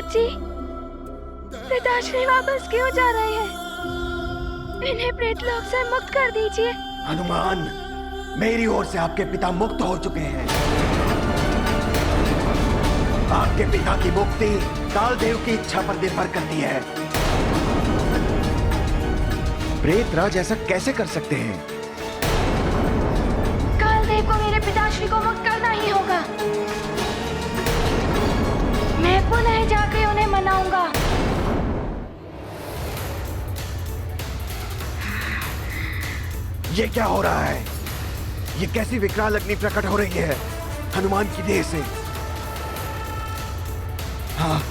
जी, पिताश्री वापस क्यों जा रहे हैं? इन्हें प्रेतलोक से मुक्त कर दीजिए। हनुमान, मेरी ओर से आपके पिता मुक्त हो चुके हैं। आपके पिता की मुक्ति कालदेव की इच्छा पर निर्भर करती है। प्रेतराज ऐसा कैसे कर सकते हैं? कालदेव को मेरे पिताश्री को मुक्त करना ही होगा। मैं पुनः जाके उन्हें मनाऊंगा। ये क्या हो रहा है? ये कैसी विकराल अग्नि प्रकट हो रही है हनुमान की देह से? हाँ।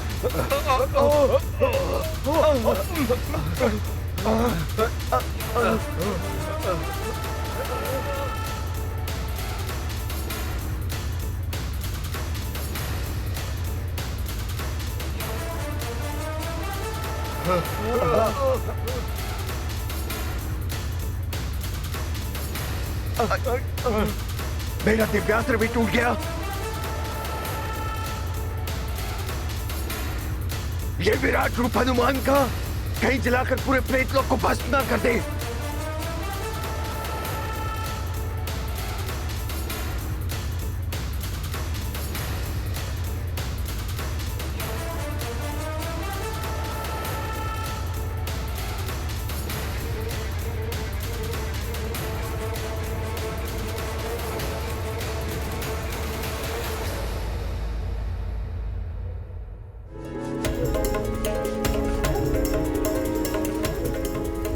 मेरा दिव्यास्त्र भी टूट गया। ये विराट रूप हनुमान का कहीं जलाकर पूरे प्रेतलोक को भस्म न कर दे।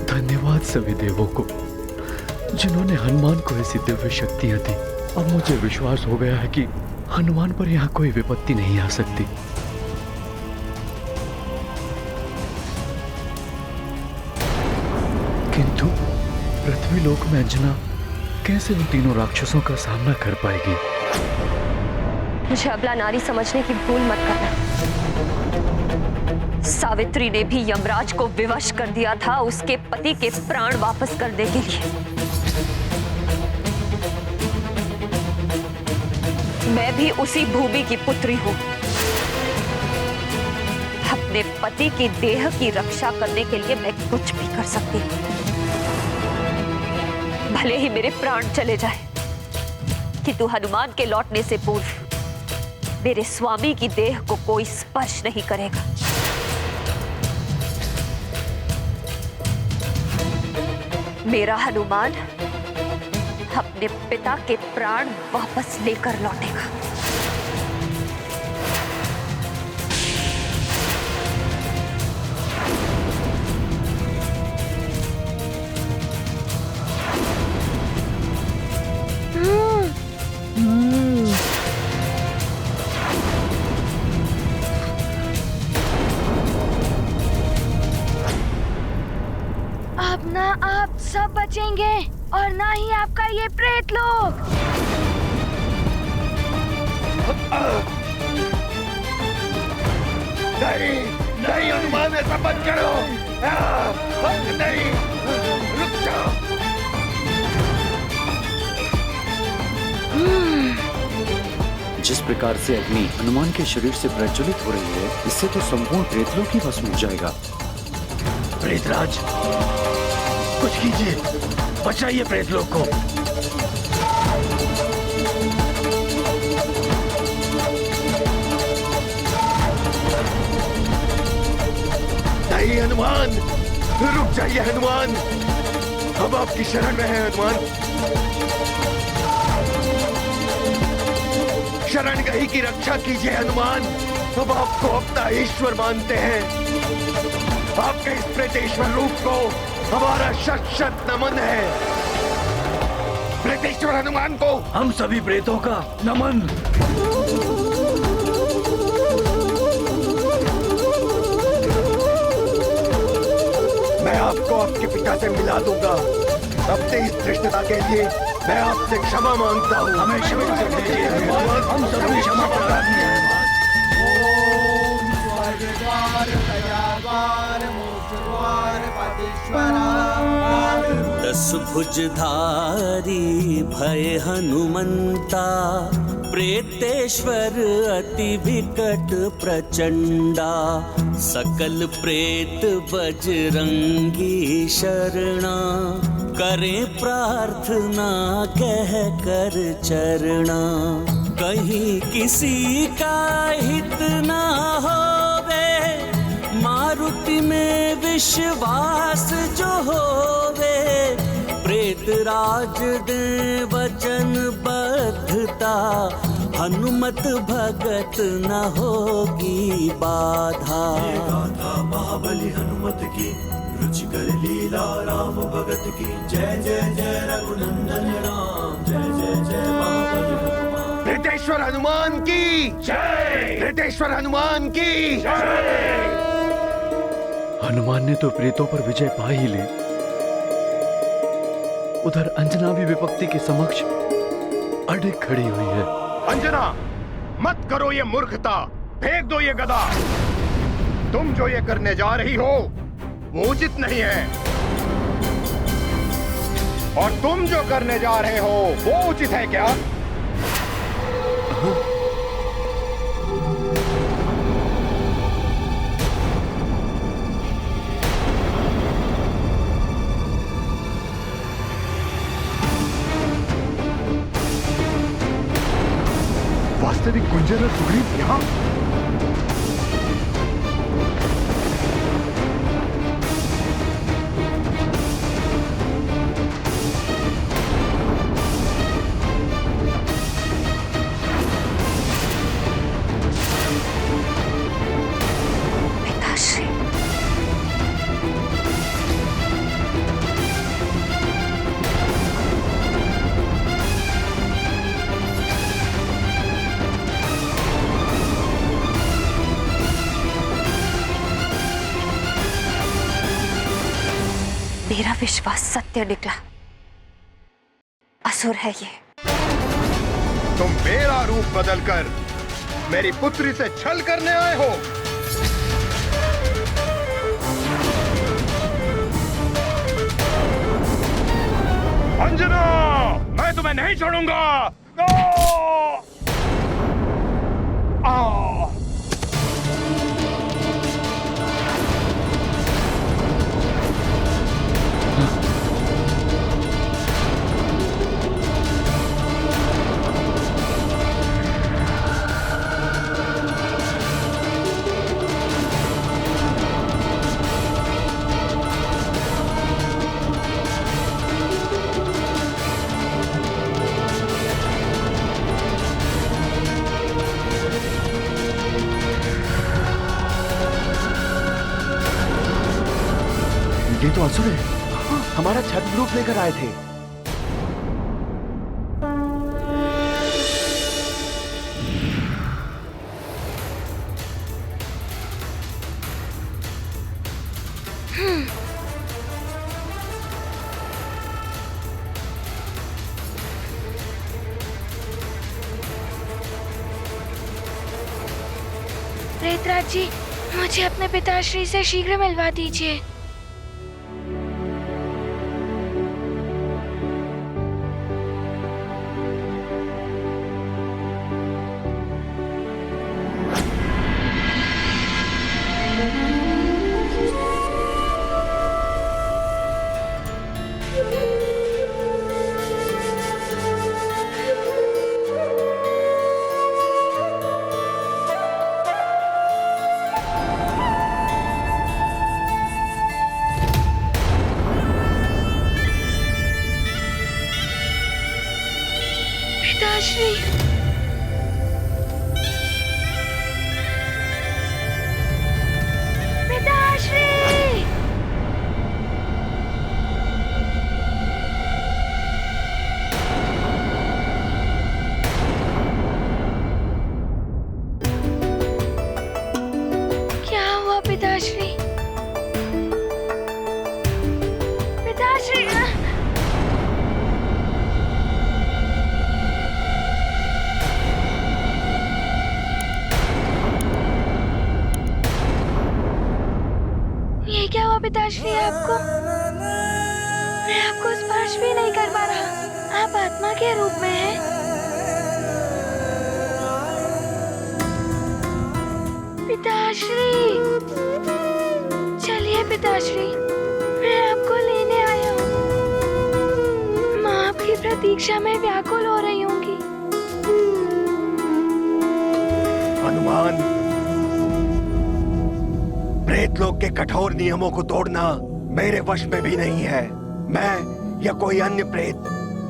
धन्यवाद सभी देवों को जिन्होंने हनुमान को ऐसी दिव्य शक्तियां दी। अब मुझे विश्वास हो गया है कि हनुमान पर यहाँ कोई विपत्ति नहीं आ सकती। किंतु पृथ्वी लोक में अंजना कैसे उन तीनों राक्षसों का सामना कर पाएगी? मुझे अबला नारी समझने की भूल मत करना। सावित्री ने भी यमराज को विवश कर दिया था उसके पति के प्राण वापस करने के लिए। मैं भी उसी भूमि की पुत्री हूं। अपने पति की देह की रक्षा करने के लिए मैं कुछ भी कर सकती हूं। भले ही मेरे प्राण चले जाए, किंतु हनुमान के लौटने से पूर्व मेरे स्वामी की देह को कोई स्पर्श नहीं करेगा। मेरा हनुमान अपने पिता के प्राण वापस लेकर लौटेगा। अब ना आप सब बचेंगे और ना ही आपका ये प्रेतलोक। नहीं, नहीं हनुमान, ऐसा मत करो। नहीं, रुक जाओ। जिस प्रकार से अग्नि हनुमान के शरीर से प्रज्वलित हो रही है, इससे तो संपूर्ण प्रेतलोक ही भस्म हो जाएगा। प्रेतराज, कुछ कीजिए, बचाइए प्रेतलोक को। नहीं हनुमान, रुक जाइए हनुमान, हम आपकी शरण में हैं हनुमान। शरण गही की रक्षा कीजिए हनुमान, हम आपको अपना ईश्वर मानते हैं। आपके इस प्रेतेश्वर रूप को हमारा शत शत नमन है। प्रेतेश्वर हनुमान को हम सभी प्रेतों का नमन। मैं आपको आपके पिता से मिला दूंगा। अपनी इस धृष्टता के लिए मैं आपसे क्षमा मांगता हूँ। हमें क्षमा कर दीजिए हनुमान, हम सभी क्षमा प्रार्थी हैं। दस भुजधारी भय हनुमंता, प्रेतेश्वर अति विकट प्रचंडा, सकल प्रेत बजरंगी शरणा, करें प्रार्थना कह कर चरणा। कहीं किसी का हित ना होवे, मारुति में विश्वास जो होवे, प्रेत राज दे वचन बद्धता, हनुमत भगत न होगी बाधा। गाथा महाबली हनुमत की, रुचिकर लीला राम भगत की। जय जय जय रघुनंदन राम, जय जय जय महाबली हनुमान। प्रेतेश्वर हनुमान की जय, प्रेतेश्वर हनुमान की जय। हनुमान ने तो प्रेतों पर विजय पा ही ली, उधर अंजना भी विपत्ति के समक्ष अड़िग खड़ी हुई है। अंजना, मत करो ये मूर्खता, फेंक दो ये गदा। तुम जो ये करने जा रही हो वो उचित नहीं है, और तुम जो करने जा रहे हो वो उचित है क्या? वास्तविक गुंजर और सुग्रीव यहाँ? पिताश्री, मेरा विश्वास सत्य निकला। असुर है ये। तुम मेरा रूप बदलकर मेरी पुत्री से छल करने आए हो। अंजना, मैं तुम्हें नहीं छोड़ूंगा। ये तो असुर है, हमारा छद्म रूप लेकर आए थे। प्रेतराज जी, मुझे अपने पिताश्री से शीघ्र मिलवा दीजिए। पिताश्री, पिताश्री, क्या हुआ पिताश्री? पिताश्री, क्या हुआ पिताश्री आपको? मैं आपको स्पर्श भी नहीं कर पा रहा। आप आत्मा के रूप में हैं। पिताश्री, चलिए पिताश्री, मैं आपको लेने आया हूँ। माँ आपकी प्रतीक्षा में व्याकुल हो रही होंगी। हनुमान, प्रेतलोक के कठोर नियमों को तोड़ना मेरे वश में भी नहीं है। मैं या कोई अन्य प्रेत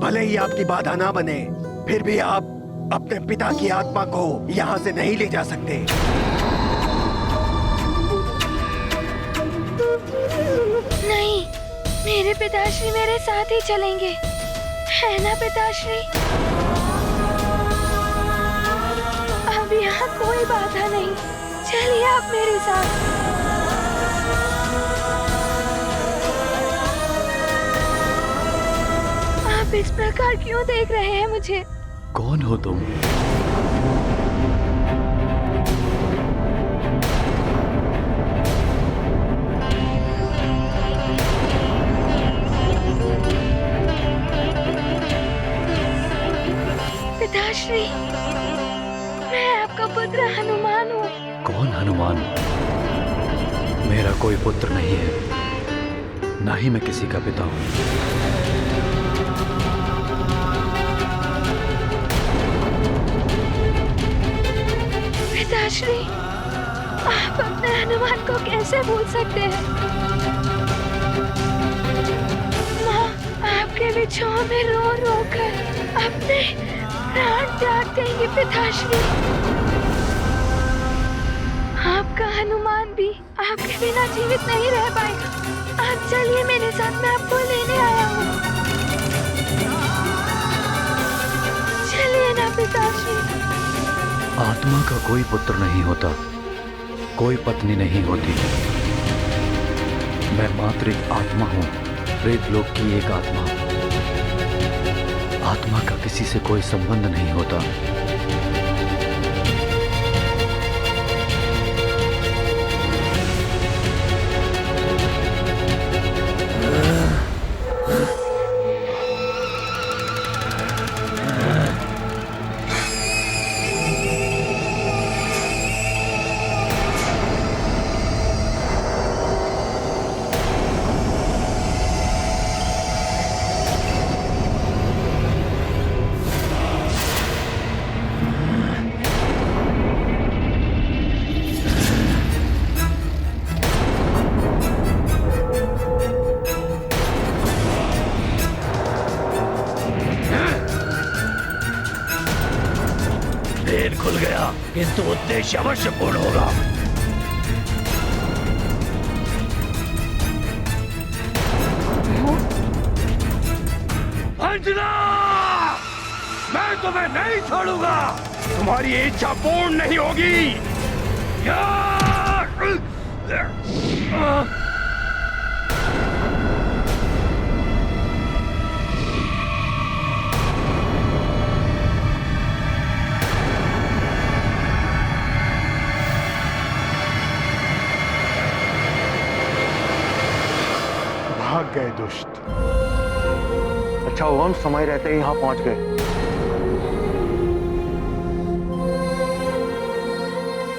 भले ही आपकी बाधा ना बने, फिर भी आप अपने पिता की आत्मा को यहाँ से नहीं ले जा सकते। नहीं, मेरे पिताश्री मेरे साथ ही चलेंगे, है ना पिताश्री? अब यहाँ कोई बाधा नहीं, चलिए आप मेरे साथ। आप इस प्रकार क्यों देख रहे हैं मुझे? कौन हो तुम? पिताश्री, मैं आपका पुत्र हनुमान हूँ। कौन हनुमान? मेरा कोई पुत्र नहीं है, ना ही मैं किसी का पिता हूँ। पिताश्री, आप अपने हनुमान को कैसे भूल सकते हैं? माँ आपके बिछुओं में रो रो कर अपने प्राण त्याग देंगे पिताश्री। आपका हनुमान भी आपके बिना जीवित नहीं रह पाएगा। आप चलिए मेरे साथ, मैं आपको लेने आया हूँ। चलिए ना पिताश्री। आत्मा का कोई पुत्र नहीं होता, कोई पत्नी नहीं होती। मैं मात्र एक आत्मा हूँ, प्रेतलोक की एक आत्मा। आत्मा का किसी से कोई संबंध नहीं होता। भेद खुल गया, किंतु उद्देश्य अवश्य पूर्ण होगा। अंजना, मैं तुम्हें नहीं छोड़ूंगा, तुम्हारी इच्छा पूर्ण नहीं होगी। भाग गए दुष्ट। अच्छा हुआ हम समय रहते ही यहाँ पहुंच गए।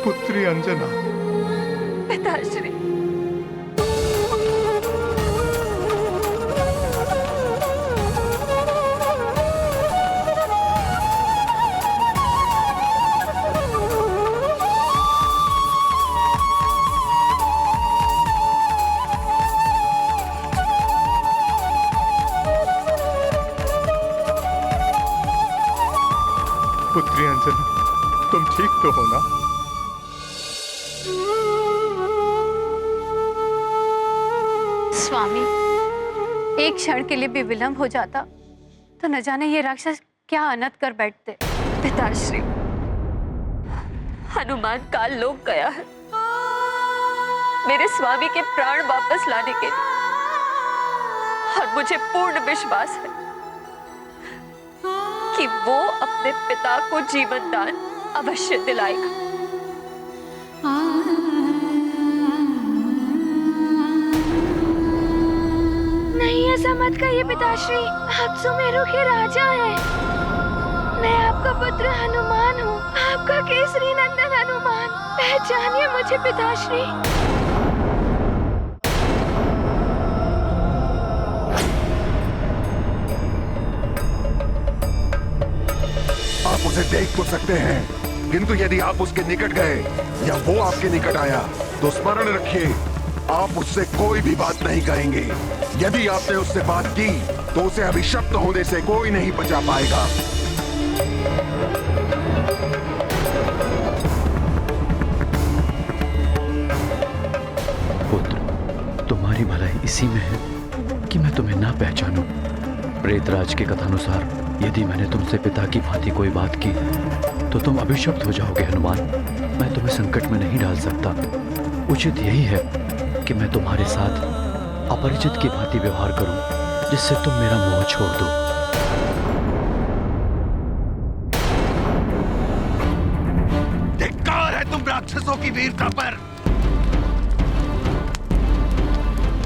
पुत्री अंजना। पिताश्री, पुत्री अंजना, तुम ठीक तो हो ना? स्वामी, एक क्षण के लिए भी विलंब हो जाता तो न जाने ये राक्षस क्या अनर्थ कर बैठते। पिताश्री, हनुमान काल लोक गया है मेरे स्वामी के प्राण वापस लाने के लिए, और मुझे पूर्ण विश्वास है कि वो अपने पिता को जीवन दान अवश्य दिलाएगा। नहीं, ऐसा मत कहिए पिताश्री, आप सुमेरु के राजा हैं। मैं आपका पुत्र हनुमान हूँ, आपका केसरी नंदन हनुमान। पहचानिए मुझे पिताश्री। आप उसे देख तो सकते हैं, किंतु यदि आप उसके निकट गए या वो आपके निकट आया तो स्मरण रखिए, आप उससे कोई भी बात नहीं करेंगे। यदि आपने उससे बात की तो उसे अभिशप्त होने से कोई नहीं बचा पाएगा। पुत्र, तुम्हारी भलाई इसी में है कि मैं तुम्हें ना पहचानूं। प्रेतराज के कथानुसार यदि मैंने तुमसे पिता की भांति कोई बात की तो तुम अभिशप्त हो जाओगे हनुमान। मैं तुम्हें संकट में नहीं डाल सकता। उचित यही है कि मैं तुम्हारे साथ अपरिचित की भांति व्यवहार करूं, जिससे तुम मेरा मोह छोड़ दो। धिक्कार है तुम राक्षसों की वीरता पर,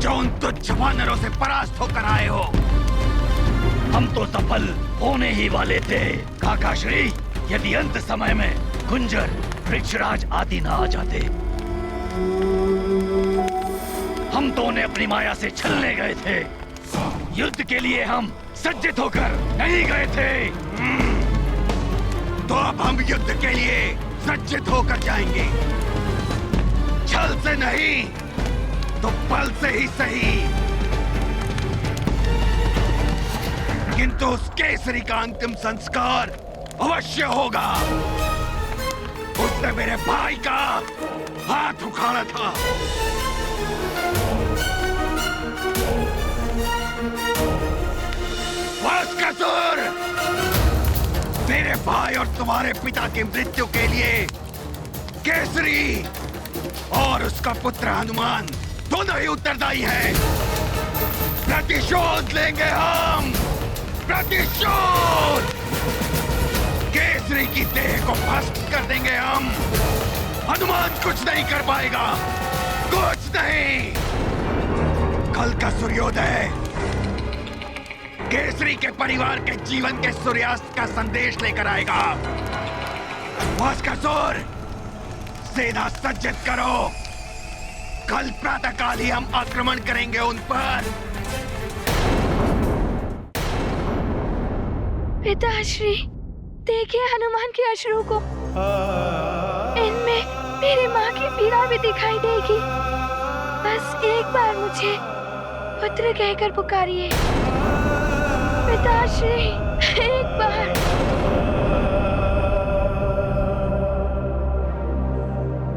जो उन तुच्छ वानरों से परास्त होकर आए हो। हम तो सफल होने ही वाले थे काकाश्री, यदि अंत समय में गुंजर, वृक्षराज आदि ना आ जाते। हम तो उन्हें अपनी माया से छलने गए थे। युद्ध के लिए हम सज्जित होकर नहीं गए थे। तो अब हम युद्ध के लिए सज्जित होकर जाएंगे, छल से नहीं तो बल से ही सही। किंतु उस केसरी का अंतिम संस्कार अवश्य होगा। उसने मेरे भाई का हाथ उखाड़ा था। वास्कासुर, मेरे भाई और तुम्हारे पिता की मृत्यु के लिए केसरी और उसका पुत्र हनुमान दोनों ही उत्तरदायी हैं। प्रतिशोध लेंगे हम, प्रतिशोध। केसरी की देह को भस्म कर देंगे हम। हनुमान कुछ नहीं कर पाएगा, कुछ नहीं। कल का सूर्योदय केसरी के परिवार के जीवन के सूर्यास्त का संदेश लेकर आएगा। वास्कासुर, सेना सज्जित करो। कल प्रातःकाल ही हम आक्रमण करेंगे उन पर। पिताश्री, देखिए हनुमान के अश्रु को। इनमें मेरी माँ की पीड़ा भी दिखाई देगी। बस एक बार मुझे पुत्र कहकर पुकारिए पिताश्री, एक बार।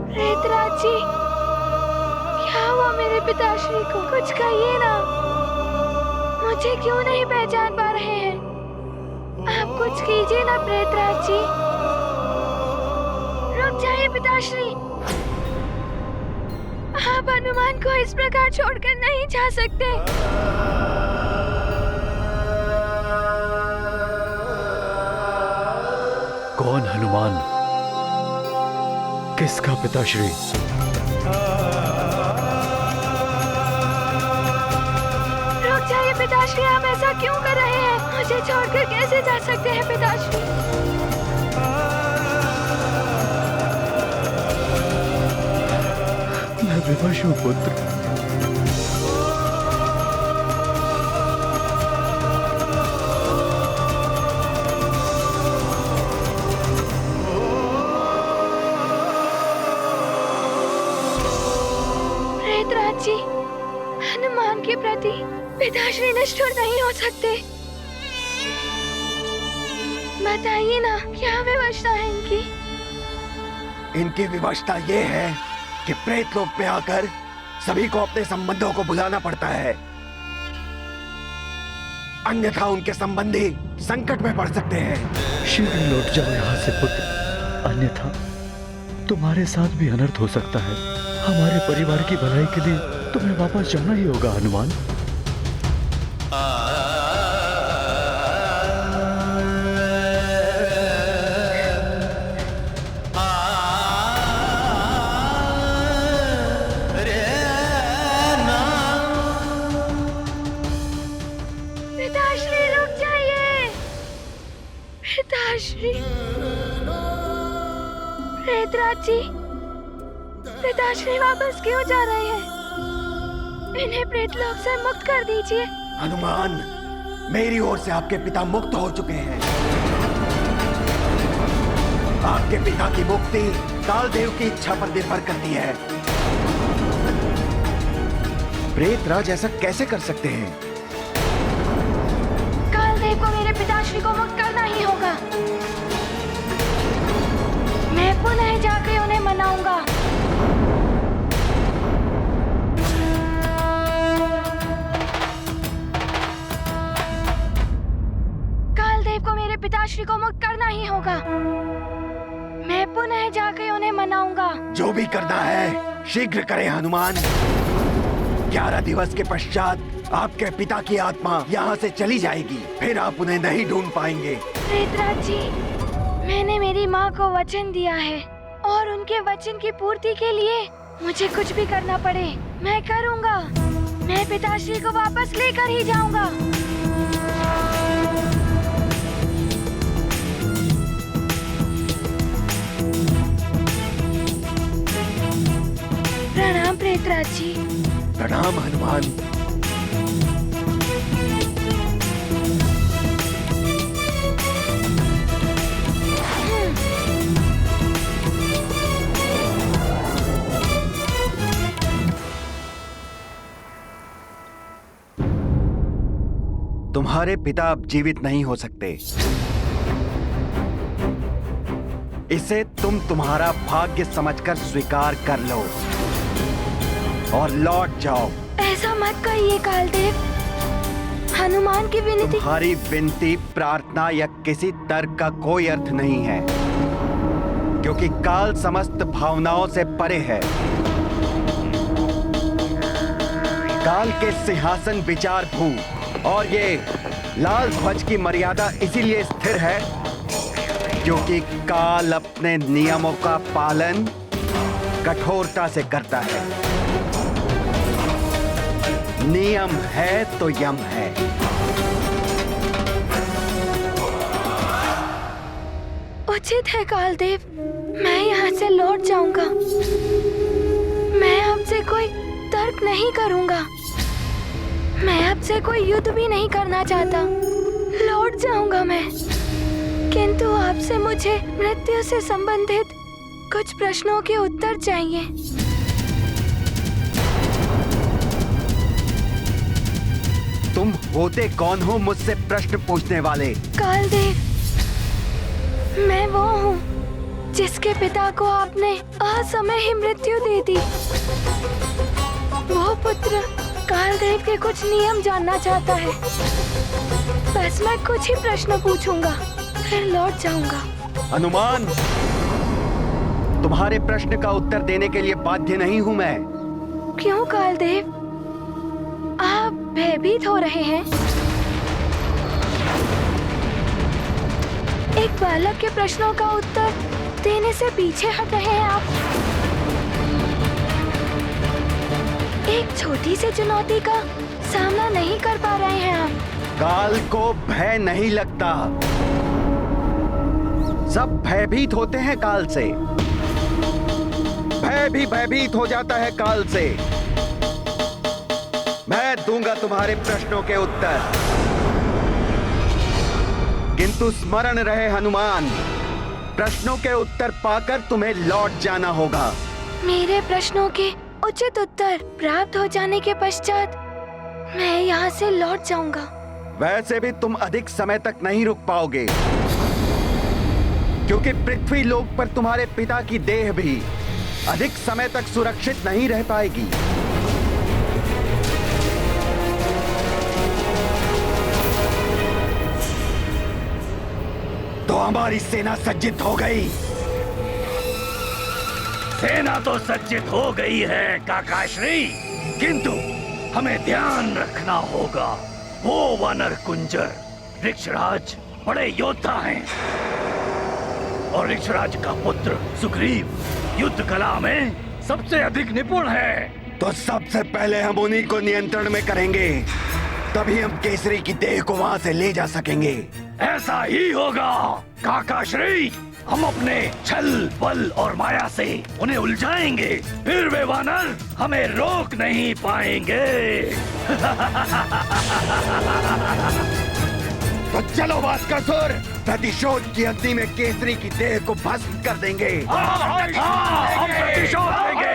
प्रेतराज जी, क्या हुआ मेरे पिताश्री को? कुछ कहिए ना। मुझे क्यों नहीं पहचान पा रहे हैं? आप कुछ कीजिए ना प्रेतराज जी। रुक जाइए पिताश्री, आप हनुमान को इस प्रकार छोड़कर नहीं जा सकते। कौन हनुमान? किसका पिताश्री? रुक जाइए पिताश्री, आप ऐसा क्यों कर रहे हैं? मुझे छोड़कर कैसे जा सकते हैं पिताश्री? मैं विवश हूँ पुत्र। प्रेतराज जी, हनुमान के प्रति पिताश्री निष्ठुर नहीं हो सकते। बताइए ना, क्या विवशता है इनकी? इनकी विवशता ये है कि प्रेतलोक में आकर सभी को अपने संबंधों को भुलाना पड़ता है, अन्यथा उनके संबंधी संकट में पड़ सकते हैं। शीघ्र लौट जाओ यहाँ से पुत्र, अन्यथा तुम्हारे साथ भी अनर्थ हो सकता है। हमारे परिवार की भलाई के लिए तुम्हें वापस जाना ही होगा हनुमान। पिताश्री, प्रेतराज जी, पिताश्री वापस क्यों जा रहे हैं? इन्हें प्रेतलोक से मुक्त कर दीजिए। हनुमान, मेरी ओर से आपके पिता मुक्त हो चुके हैं। आपके पिता की मुक्ति कालदेव की इच्छा पर निर्भर करती है। प्रेतराज ऐसा कैसे कर सकते हैं? कालदेव को मेरे पिताश्री को मुक्त करना ही होगा। मैं पुनः जाकर उन्हें मनाऊंगा। कालदेव को मेरे पिताश्री को मुक्त करना ही होगा। मैं पुनः जाकर उन्हें मनाऊंगा। जो भी करना है शीघ्र करें हनुमान। 11 दिवस के पश्चात आपके पिता की आत्मा यहाँ से चली जाएगी, फिर आप उन्हें नहीं ढूंढ पाएंगे। प्रेतराज जी, मैंने मेरी माँ को वचन दिया है और उनके वचन की पूर्ति के लिए मुझे कुछ भी करना पड़े मैं करूँगा। मैं पिताश्री को वापस लेकर ही जाऊँगा। प्रणाम प्रेतराज जी। प्रणाम हनुमान। तुम्हारे पिता अब जीवित नहीं हो सकते। इसे तुम तुम्हारा भाग्य समझकर स्वीकार कर लो और लौट जाओ। ऐसा मत कहिए कालदेव। हनुमान की विनती। तुम्हारी विनती, प्रार्थना या किसी तर्क का कोई अर्थ नहीं है, क्योंकि काल समस्त भावनाओं से परे है। काल के सिंहासन विचार भू और ये लाल ध्वज की मर्यादा इसीलिए स्थिर है क्योंकि काल अपने नियमों का पालन कठोरता से करता है। नियम है तो यम है। उचित है कालदेव, मैं यहाँ से लौट जाऊंगा। मैं आपसे कोई तर्क नहीं करूंगा। मैं आपसे कोई युद्ध भी नहीं करना चाहता। लौट जाऊंगा मैं, किंतु आपसे मुझे मृत्यु से संबंधित कुछ प्रश्नों के उत्तर चाहिए। तुम होते कौन हो मुझसे प्रश्न पूछने वाले? कालदेव, मैं वो हूँ जिसके पिता को आपने असमय ही मृत्यु दे दी। वो पुत्र कालदेव के कुछ नियम जानना चाहता है। बस मैं कुछ ही प्रश्न पूछूंगा, फिर लौट जाऊंगा। हनुमान, तुम्हारे प्रश्न का उत्तर देने के लिए बाध्य नहीं हूँ मैं। क्यों कालदेव, आप भयभीत हो रहे हैं? एक बालक के प्रश्नों का उत्तर देने से पीछे हट रहे हैं आप। एक छोटी सी चुनौती का सामना नहीं कर पा रहे हैं आप। काल को भय नहीं लगता। सब भयभीत होते हैं काल से। भय भी भयभीत हो जाता है काल से। मैं दूंगा तुम्हारे प्रश्नों के उत्तर, किंतु स्मरण रहे हनुमान, प्रश्नों के उत्तर पाकर तुम्हें लौट जाना होगा। मेरे प्रश्नों के उचित उत्तर प्राप्त हो जाने के पश्चात मैं यहाँ से लौट जाऊंगा। वैसे भी तुम अधिक समय तक नहीं रुक पाओगे, क्योंकि पृथ्वी लोक पर तुम्हारे पिता की देह भी अधिक समय तक सुरक्षित नहीं रह पाएगी। तो हमारी सेना सज्जित हो गई। सेना तो सज्जित हो गई है काकाश्री, किंतु हमें ध्यान रखना होगा। वो वानर कुंजर ऋक्षराज बड़े योद्धा हैं और ऋक्षराज का पुत्र सुग्रीव युद्ध कला में सबसे अधिक निपुण है। तो सबसे पहले हम उन्हीं को नियंत्रण में करेंगे। तभी हम केसरी की देह को वहाँ से ले जा सकेंगे। ऐसा ही होगा काका श्री। हम अपने छल बल और माया से उन्हें उलझाएंगे, फिर वे वानर हमें रोक नहीं पाएंगे। तो चलो भास्कर, प्रतिशोध की अग्नि में केसरी की देह को भस्म कर देंगे। हम प्रतिशोध लेंगे।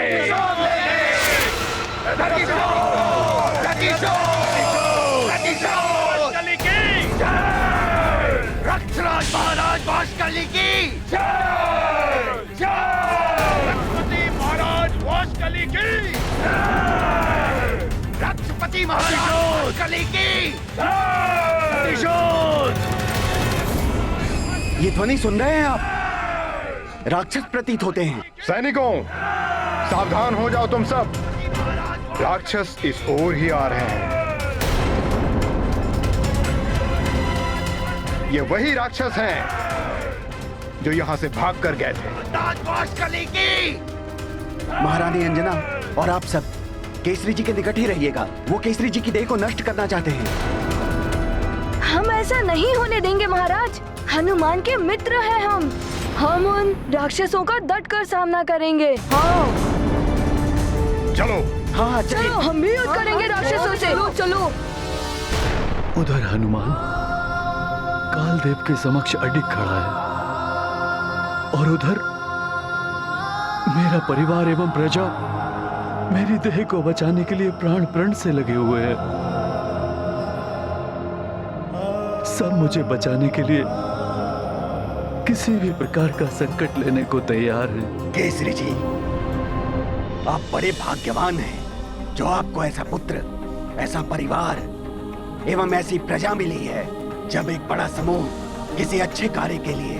रक्षराज महाराज वाशकली की जय। रक्षपति महाराज वाशकली की जय। रक्षपति महाराज वाशकली की प्रतिशोध। ये ध्वनि सुन रहे हैं आप? राक्षस प्रतीत होते हैं। सैनिकों, सावधान हो जाओ तुम सब। राक्षस इस ओर ही आ रहे हैं। ये वही राक्षस हैं जो यहां से भाग कर गए थे। महारानी अंजना और आप सब केसरी जी के निकट ही रहिएगा। वो केसरी जी की देह को नष्ट करना चाहते हैं। हम ऐसा नहीं होने देंगे महाराज। हनुमान के मित्र हैं हम उन राक्षसों का डट कर सामना करेंगे। हाँ चलो। हाँ चलो, हम भी युद्ध करेंगे राक्षसों से। चलो। उधर हनुमान कालदेव के समक्ष अडिग खड़ा है और उधर मेरा परिवार एवं प्रजा मेरी देह को बचाने के लिए प्राण प्रण से लगे हुए हैं। सब मुझे बचाने के लिए किसी भी प्रकार का संकट लेने को तैयार है। केसरी जी, आप बड़े भाग्यवान हैं जो आपको ऐसा पुत्र, ऐसा परिवार एवं ऐसी प्रजा मिली है। जब एक बड़ा समूह किसी अच्छे कार्य के लिए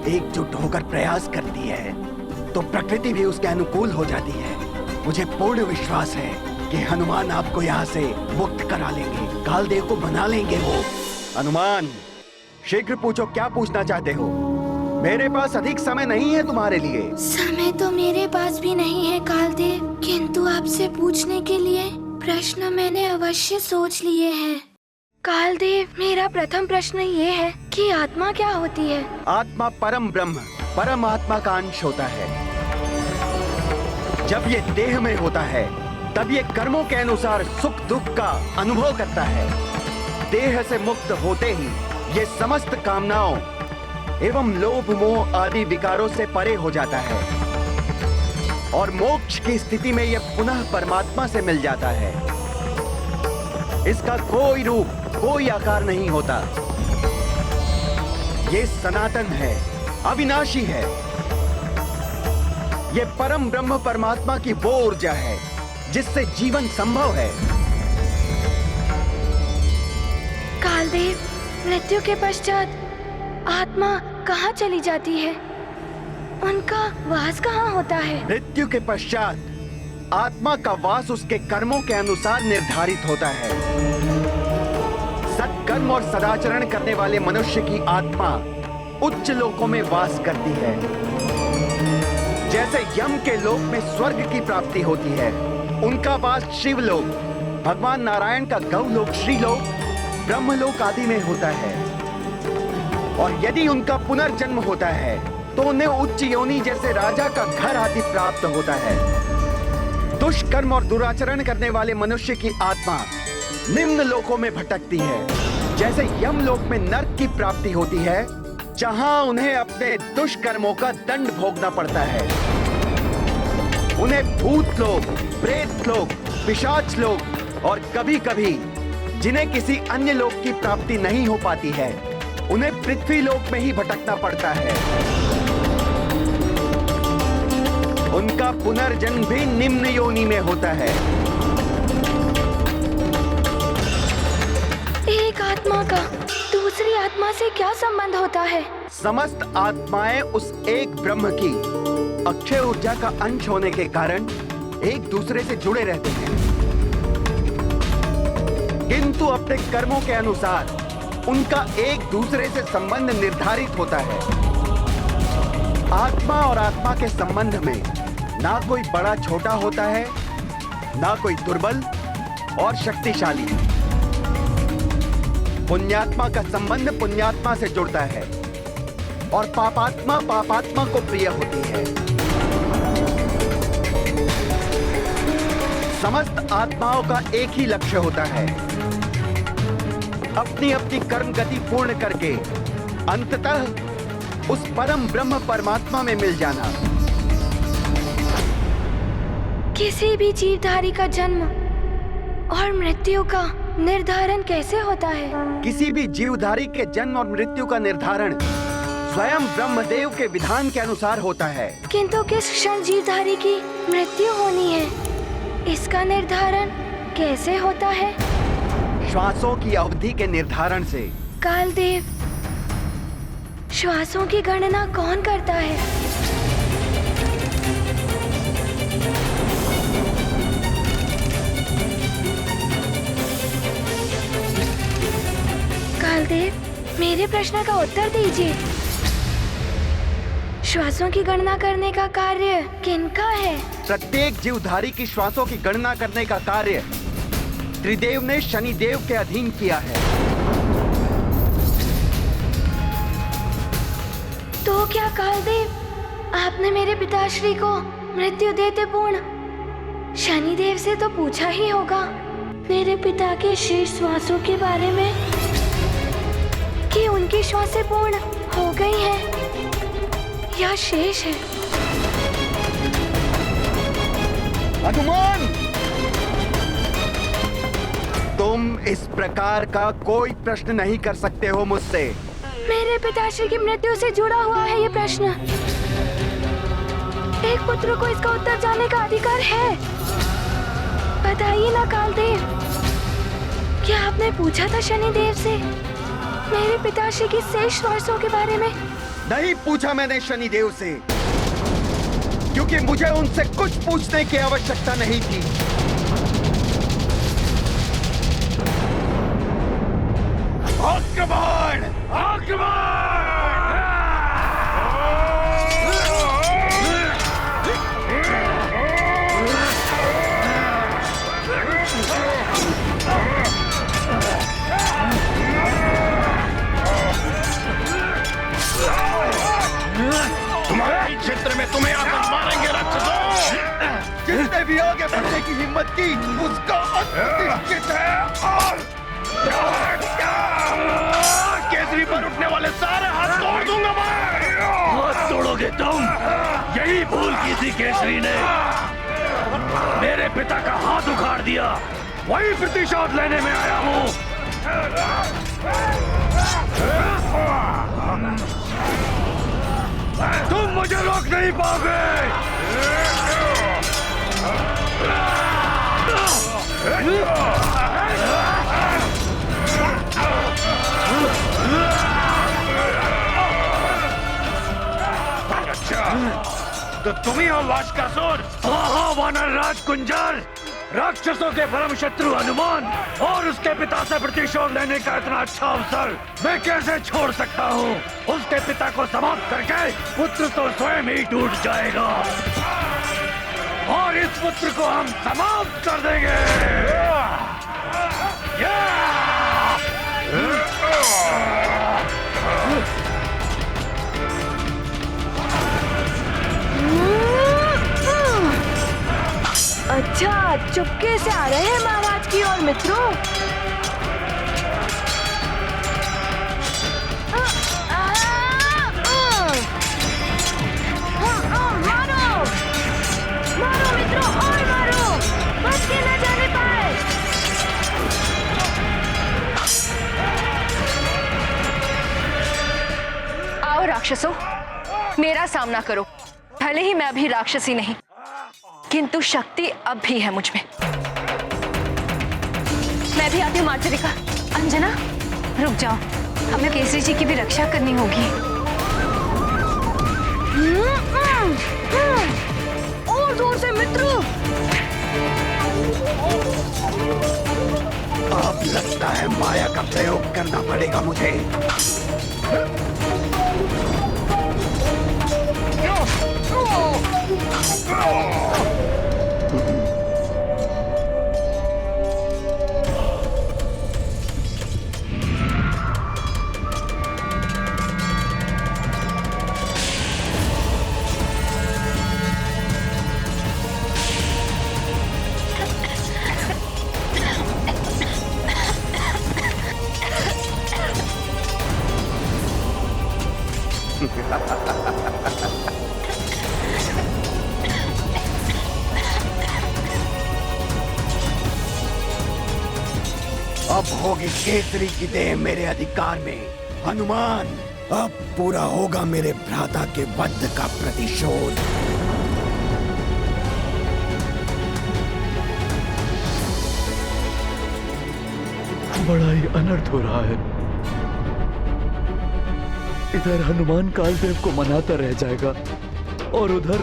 एकजुट होकर प्रयास करती है तो प्रकृति भी उसके अनुकूल हो जाती है। मुझे पूर्ण विश्वास है कि हनुमान आपको यहाँ से मुक्त करा लेंगे, कालदेव को बना लेंगे वो। हनुमान, शीघ्र पूछो, क्या पूछना चाहते हो? मेरे पास अधिक समय नहीं है तुम्हारे लिए। समय तो मेरे पास भी नहीं है कालदेव, किंतु आपसे पूछने के लिए प्रश्न मैंने अवश्य सोच लिए हैं। कालदेव, मेरा प्रथम प्रश्न ये है कि आत्मा क्या होती है? आत्मा परम ब्रह्म, परम आत्मा का अंश होता है। जब ये देह में होता है तब ये कर्मों के अनुसार सुख दुख का अनुभव करता है। देह से मुक्त होते ही ये समस्त कामनाओं एवं लोभ मोह आदि विकारों से परे हो जाता है और मोक्ष की स्थिति में ये पुनः परमात्मा से मिल जाता है। इसका कोई रूप, कोई आकार नहीं होता। ये सनातन है, अविनाशी है। ये परम ब्रह्म परमात्मा की वो ऊर्जा है जिससे जीवन संभव है। कालदेव, मृत्यु के पश्चात आत्मा कहाँ चली जाती है? उनका वास कहाँ होता है? मृत्यु के पश्चात आत्मा का वास उसके कर्मों के अनुसार निर्धारित होता है। सत्कर्म और सदाचरण करने वाले मनुष्य की आत्मा उच्च लोकों में वास करती है। जैसे यम के लोक में स्वर्ग की प्राप्ति होती है, उनका वास शिवलोक, भगवान नारायण का गौलोक, श्रीलोक, ब्रह्मलोक आदि में होता है। और यदि उनका पुनर्जन्म होता है तो उन्हें उच्च योनि जैसे राजा का घर आदि प्राप्त होता है। दुष्कर्म और दुराचरण करने वाले मनुष्य की आत्मा निम्न लोकों में भटकती है। जैसे यमलोक में नरक की प्राप्ति होती है, जहां उन्हें अपने दुष्कर्मों का दंड भोगना पड़ता है। उन्हें भूत लोक, प्रेत लोक, पिशाच लोक और कभी-कभी जिन्हें किसी अन्य लोक की प्राप्ति नहीं हो पाती है, उन्हें पृथ्वी लोक में ही भटकना पड़ता है। उनका पुनर्जन्म भी निम्न योनि में होता है। एक आत्मा का दूसरी आत्मा से क्या संबंध होता है? समस्त आत्माएं उस एक ब्रह्म की अक्षय ऊर्जा का अंश होने के कारण एक दूसरे से जुड़े रहते हैं, किंतु अपने कर्मों के अनुसार उनका एक दूसरे से संबंध निर्धारित होता है। आत्मा और आत्मा के संबंध में ना कोई बड़ा छोटा होता है, ना कोई दुर्बल और शक्तिशाली। पुण्यात्मा का संबंध पुण्यात्मा से जुड़ता है और पापात्मा पापात्मा को प्रिय होती है। समस्त आत्माओं का एक ही लक्ष्य होता है, अपनी अपनी कर्म गति पूर्ण करके अंततः उस परम ब्रह्म परमात्मा में मिल जाना। किसी भी जीवधारी का जन्म और मृत्यु का निर्धारण कैसे होता है? किसी भी जीवधारी के जन्म और मृत्यु का निर्धारण स्वयं ब्रह्मदेव के विधान के अनुसार होता है। किंतु किस क्षण जीवधारी की मृत्यु होनी है, इसका निर्धारण कैसे होता है? श्वासों की अवधि के निर्धारण से। कालदेव, श्वासों की गणना कौन करता है? कालदेव, मेरे प्रश्न का उत्तर दीजिए। श्वासों की गणना करने का कार्य किनका है? प्रत्येक जीवधारी की श्वासों की गणना करने का कार्य त्रिदेव ने शनिदेव के अधीन किया है। तो क्या कालदेव, आपने मेरे पिताश्री को मृत्यु देते पूर्ण शनिदेव से तो पूछा ही होगा मेरे पिता के शेष श्वासों के बारे में, कि उनकी श्वासें पूर्ण हो गई हैं या शेष है? हनुमान, तुम इस प्रकार का कोई प्रश्न नहीं कर सकते हो मुझसे। मेरे पिताश्री की मृत्यु से जुड़ा हुआ है ये प्रश्न। एक पुत्र को इसका उत्तर जानने का अधिकार है। बताइए ना कालदेव, क्या आपने पूछा था शनिदेव से मेरे पिताश्री की शेष श्वासों के बारे में? नहीं पूछा मैंने शनिदेव से, क्योंकि मुझे उनसे कुछ पूछने की आवश्यकता नहीं थी। आक्रमण! आक्रमण! तुम्हारे क्षेत्र में तुम्हें आकर मारेंगे राक्षसों। जिसने भी आगे बढ़ने की हिम्मत की उसका अंत निश्चित है। केसरी पर उठने वाले सारे हाथ तोड़ दूंगा मैं। हाथ तोड़ोगे तुम? यही भूल की थी केसरी ने, मेरे पिता का हाथ उखाड़ दिया। वही प्रतिशोध लेने में आया हूँ। तुम मुझे रोक नहीं पाओगे। अच्छा, तो तुम ही हो वाष्कासुर? हाँ, वानर राज कुंजर, राक्षसों के परम शत्रु हनुमान और उसके पिता से प्रतिशोध लेने का इतना अच्छा अवसर मैं कैसे छोड़ सकता हूँ? उसके पिता को समाप्त करके पुत्र तो स्वयं ही टूट जाएगा और इस पुत्र को हम समाप्त कर देंगे। अच्छा, चुपके से आ रहे हैं महाराज की ओर मित्रों। मारो मारो मित्रों, और मारो, बच के न जाने पाए। आओ राक्षसों, मेरा सामना करो। भले ही मैं अभी राक्षसी नहीं, किंतु शक्ति अब भी है मुझ में। मैं भी आती हूँ मार्जरिका। अंजना, रुक जाओ, हमें केसरी जी की भी रक्षा करनी होगी। और जोर से मित्रों। अब लगता है माया का प्रयोग करना पड़ेगा मुझे। अब होगी केसरी की देह मेरे अधिकार में। हनुमान, अब पूरा होगा मेरे भ्राता के वध का प्रतिशोध। बड़ा ही अनर्थ हो रहा है। इधर हनुमान कालदेव को मनाता रह जाएगा और उधर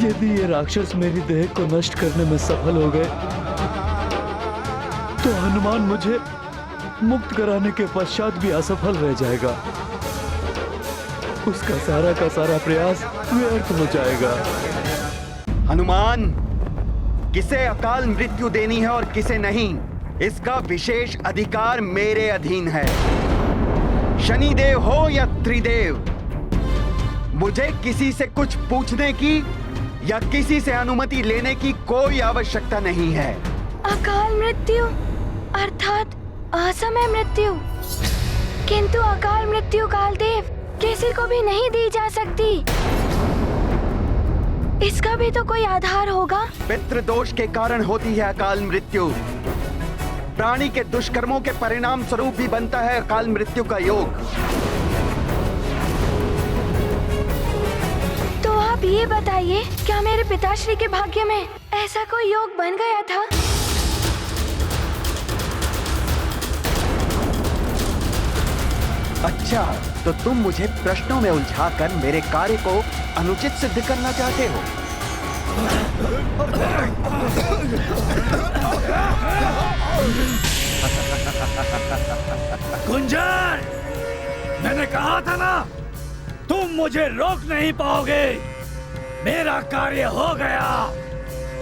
यदि ये राक्षस मेरी देह को नष्ट करने में सफल हो गए तो हनुमान मुझे मुक्त कराने के पश्चात भी असफल रह जाएगा। उसका सारा का सारा प्रयास व्यर्थ हो जाएगा। हनुमान, किसे अकाल मृत्यु देनी है और किसे नहीं, इसका विशेष अधिकार मेरे अधीन है। शनिदेव हो या त्रिदेव, मुझे किसी से कुछ पूछने की या किसी से अनुमति लेने की कोई आवश्यकता नहीं है। अकाल मृत्यु अर्थात असमय मृत्यु, किंतु अकाल मृत्यु कालदेव किसी को भी नहीं दी जा सकती। इसका भी तो कोई आधार होगा। पितृदोष के कारण होती है अकाल मृत्यु। प्राणी के दुष्कर्मों के परिणाम स्वरूप भी बनता है अकाल मृत्यु का योग। तो आप ये बताइए, क्या मेरे पिताश्री के भाग्य में ऐसा कोई योग बन गया था? अच्छा, तो तुम मुझे प्रश्नों में उलझाकर मेरे कार्य को अनुचित सिद्ध करना चाहते हो। गुंजन, मैंने कहा था ना, तुम मुझे रोक नहीं पाओगे। मेरा कार्य हो गया।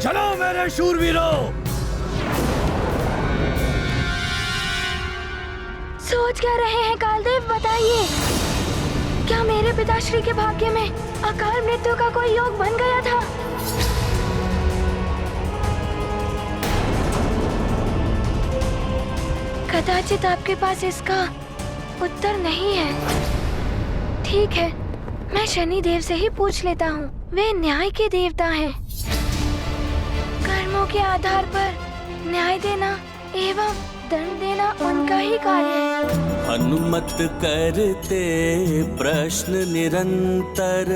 चलो मेरे शूरवीरों। सोच क्या रहे हैं कालदेव, बताइए। क्या मेरे पिताश्री के भाग्य में अकाल मृत्यु का कोई योग बन गया था? कदाचित आपके पास इसका उत्तर नहीं है। ठीक है, मैं शनिदेव से ही पूछ लेता हूँ। वे न्याय के देवता हैं। कर्मों के आधार पर न्याय देना एवं दंड देना उनका ही कार्य है। हनुमत करते प्रश्न निरंतर,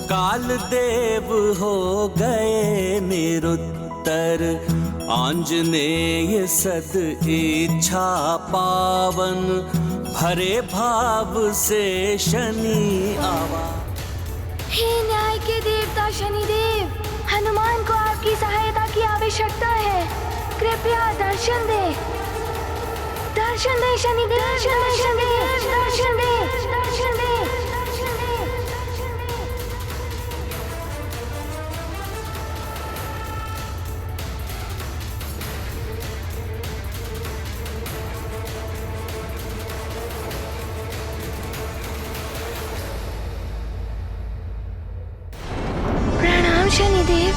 काल देव हो गए निरुत्तर। आंजनेय सद इच्छा पावन, भरे भाव से शनि आवा। हे न्याय के देवता शनिदेव, हनुमान को आपकी सहायता की आवश्यकता है। कृपया दर्शन दे, दर्शन दे शनिदेव, दर्शन दे, दर्शन दे, दर्शन दे। प्रणाम शनिदेव।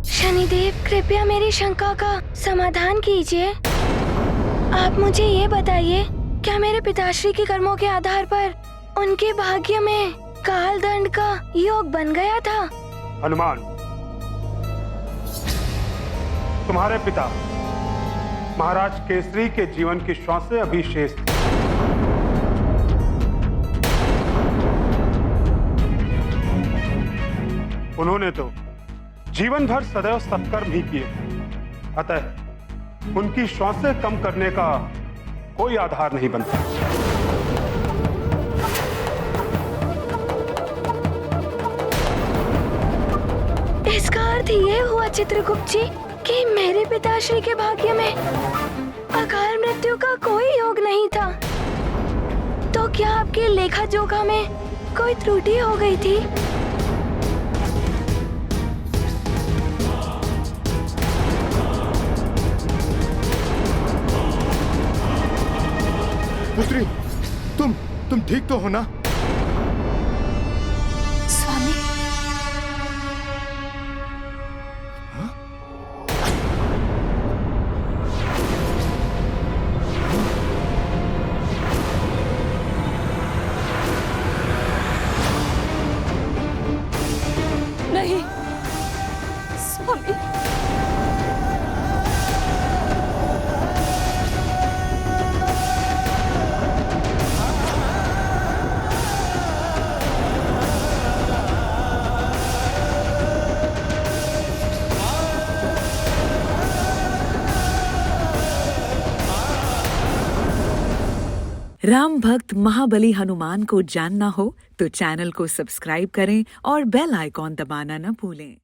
शनिदेव, कृपया मेरी शंका का समाधान कीजिए। आप मुझे ये बताइए, क्या मेरे पिताश्री के कर्मों के आधार पर उनके भाग्य में काल दंड का योग बन गया था? हनुमान, तुम्हारे पिता महाराज केसरी के जीवन की श्वासें अभी शेष थी। उन्होंने तो जीवन भर सदैव सत्कर्म ही किए, अतः उनकी श्वासें कम करने का कोई आधार नहीं बनता। इसका अर्थ ये हुआ चित्रगुप्त जी कि मेरे पिताश्री के भाग्य में अकाल मृत्यु का कोई योग नहीं था। तो क्या आपके लेखा जोखा में कोई त्रुटि हो गई थी? पुत्री, तुम ठीक तो हो ना? स्वामी, अम्मी राम भक्त महाबली हनुमान को जानना हो तो चैनल को सब्सक्राइब करें और बेल आइकॉन दबाना न भूलें।